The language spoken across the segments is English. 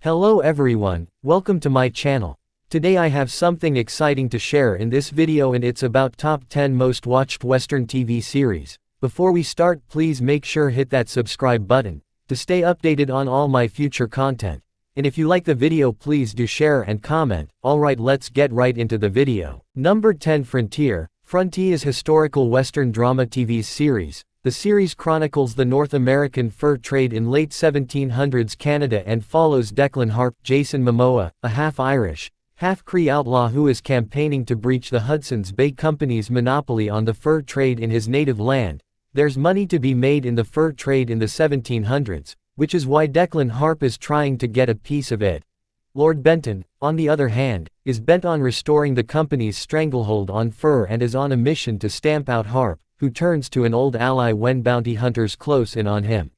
Hello everyone, welcome to my channel. Today I have something exciting to share in this video and it's about top 10 most watched Western TV series. Before we start, please make sure hit that subscribe button to stay updated on all my future content. And if you like the video, please do share and comment. Alright, let's get right into the video. Number 10, Frontier. Frontier is historical Western drama TV series. The series chronicles the North American fur trade in late 1700s Canada and follows Declan Harp, Jason Momoa, a half-Irish, half-Cree outlaw who is campaigning to breach the Hudson's Bay Company's monopoly on the fur trade in his native land. There's money to be made in the fur trade in the 1700s, which is why Declan Harp is trying to get a piece of it. Lord Benton, on the other hand, is bent on restoring the company's stranglehold on fur and is on a mission to stamp out Harp, who turns to an old ally when bounty hunters close in on him.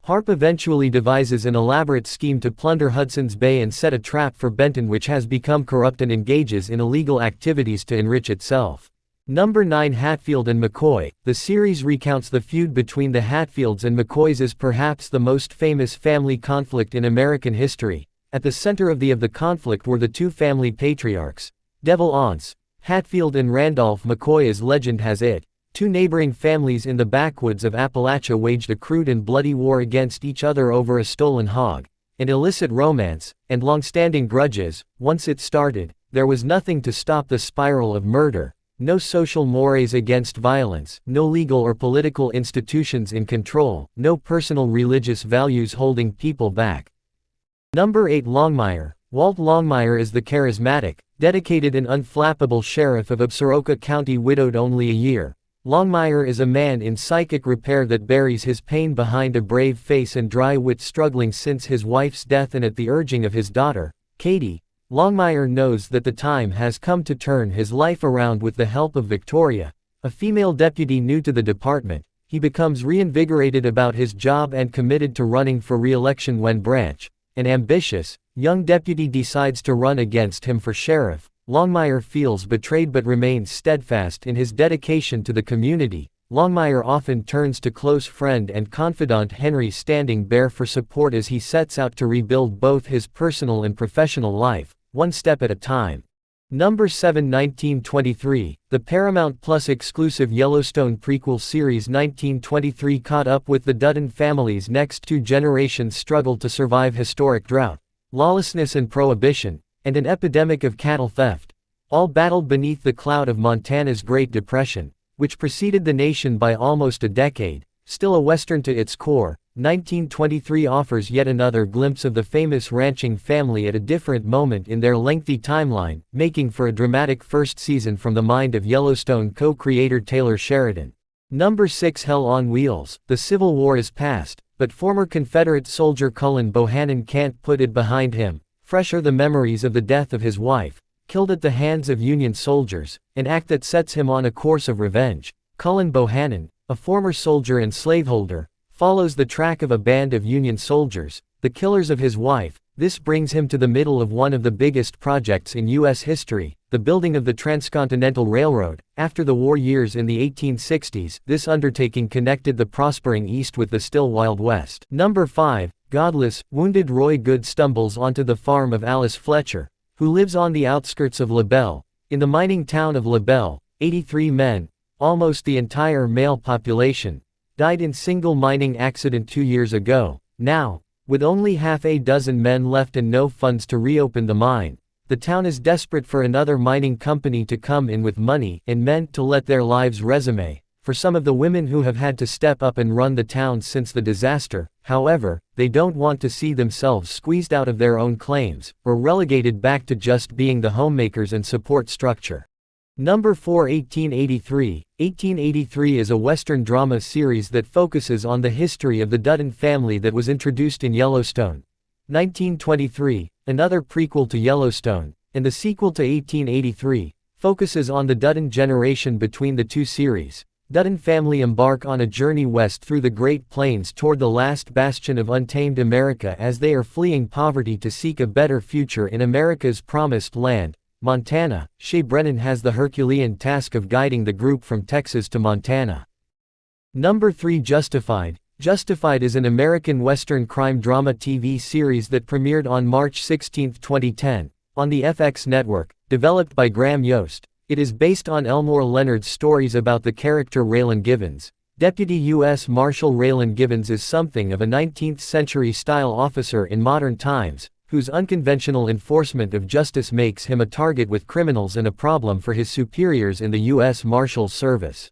Harp eventually devises an elaborate scheme to plunder Hudson's Bay and set a trap for Benton, which has become corrupt and engages in illegal activities to enrich itself. Number 9, Hatfield and McCoy. The series recounts the feud between the Hatfields and McCoys is perhaps the most famous family conflict in American history. At the center of the conflict were the two family patriarchs, devil aunts, Hatfield and Randolph McCoy. As legend has it, two neighboring families in the backwoods of Appalachia waged a crude and bloody war against each other over a stolen hog, an illicit romance, and long-standing grudges. Once it started, there was nothing to stop the spiral of murder. No social mores against violence, no legal or political institutions in control, no personal religious values holding people back. Number 8, Longmire. Walt Longmire is the charismatic, dedicated and unflappable sheriff of Absaroka County, widowed only a year. Longmire is a man in psychic repair that buries his pain behind a brave face and dry wit, struggling since his wife's death and at the urging of his daughter, Katie. Longmire knows that the time has come to turn his life around with the help of Victoria, a female deputy new to the department. He becomes reinvigorated about his job and committed to running for re-election when Branch, an ambitious, young deputy, decides to run against him for sheriff. Longmire feels betrayed but remains steadfast in his dedication to the community. Longmire often turns to close friend and confidant Henry Standing Bear for support as he sets out to rebuild both his personal and professional life, one step at a time. Number 7, 1923. The Paramount Plus exclusive Yellowstone prequel series 1923 caught up with the Dutton family's next two generations struggle to survive historic drought, lawlessness and prohibition, and an epidemic of cattle theft. All battled beneath the cloud of Montana's Great Depression, which preceded the nation by almost a decade. Still a Western to its core, 1923 offers yet another glimpse of the famous ranching family at a different moment in their lengthy timeline, making for a dramatic first season from the mind of Yellowstone co-creator Taylor Sheridan. Number 6, Hell on Wheels. The Civil War is past, but former Confederate soldier Cullen Bohannon can't put it behind him. Fresh are the memories of the death of his wife, killed at the hands of Union soldiers, an act that sets him on a course of revenge. Cullen Bohannon, a former soldier and slaveholder, follows the track of a band of Union soldiers, the killers of his wife. This brings him to the middle of one of the biggest projects in U.S. history, the building of the Transcontinental Railroad. After the war years in the 1860s, this undertaking connected the prospering East with the still Wild West. Number 5, Godless. Wounded Roy Good stumbles onto the farm of Alice Fletcher, who lives on the outskirts of LaBelle. In the mining town of LaBelle, 83 men, almost the entire male population, died in single mining accident 2 years ago. Now, with only half a dozen men left and no funds to reopen the mine, the town is desperate for another mining company to come in with money and men to let their lives resume. For some of the women who have had to step up and run the town since the disaster, however, they don't want to see themselves squeezed out of their own claims, or relegated back to just being the homemakers and support structure. Number 4, 1883. 1883 is a Western drama series that focuses on the history of the Dutton family that was introduced in Yellowstone. 1923, another prequel to Yellowstone, and the sequel to 1883, focuses on the Dutton generation between the two series. Dutton family embark on a journey west through the Great Plains toward the last bastion of untamed America as they are fleeing poverty to seek a better future in America's promised land, Montana. Shea Brennan has the Herculean task of guiding the group from Texas to Montana. Number 3, Justified. Justified is an American Western crime drama TV series that premiered on March 16, 2010, on the FX network, developed by Graham Yost. It is based on Elmore Leonard's stories about the character Raylan Givens. Deputy U.S. Marshal Raylan Givens is something of a 19th-century-style officer in modern times, whose unconventional enforcement of justice makes him a target with criminals and a problem for his superiors in the U.S. Marshals Service.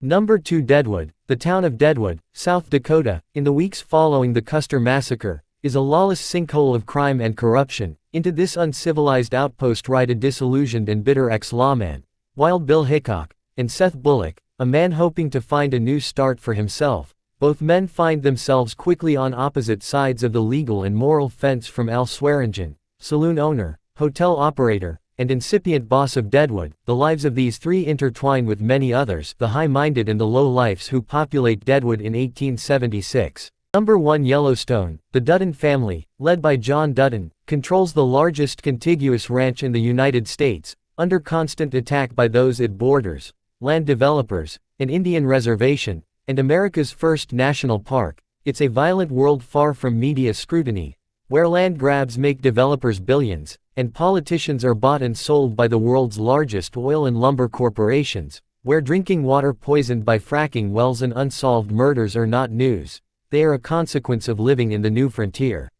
Number 2. Deadwood. The town of Deadwood, South Dakota, in the weeks following the Custer Massacre, is a lawless sinkhole of crime and corruption. Into this uncivilized outpost ride a disillusioned and bitter ex-lawman, Wild Bill Hickok, and Seth Bullock, a man hoping to find a new start for himself. Both men find themselves quickly on opposite sides of the legal and moral fence, from Al Swearingen, saloon owner, hotel operator, and incipient boss of Deadwood. The lives of these three intertwine with many others, the high-minded and the low-lifes who populate Deadwood in 1876. Number 1. Yellowstone. The Dutton family, led by John Dutton, controls the largest contiguous ranch in the United States, under constant attack by those it borders, land developers, an Indian reservation, and America's first national park. It's a violent world far from media scrutiny, where land grabs make developers billions, and politicians are bought and sold by the world's largest oil and lumber corporations, where drinking water poisoned by fracking wells and unsolved murders are not news. They are a consequence of living in the new frontier.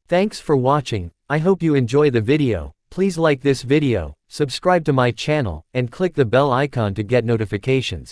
Thanks for watching. I hope you enjoy the video. Please like this video, subscribe to my channel, and click the bell icon to get notifications.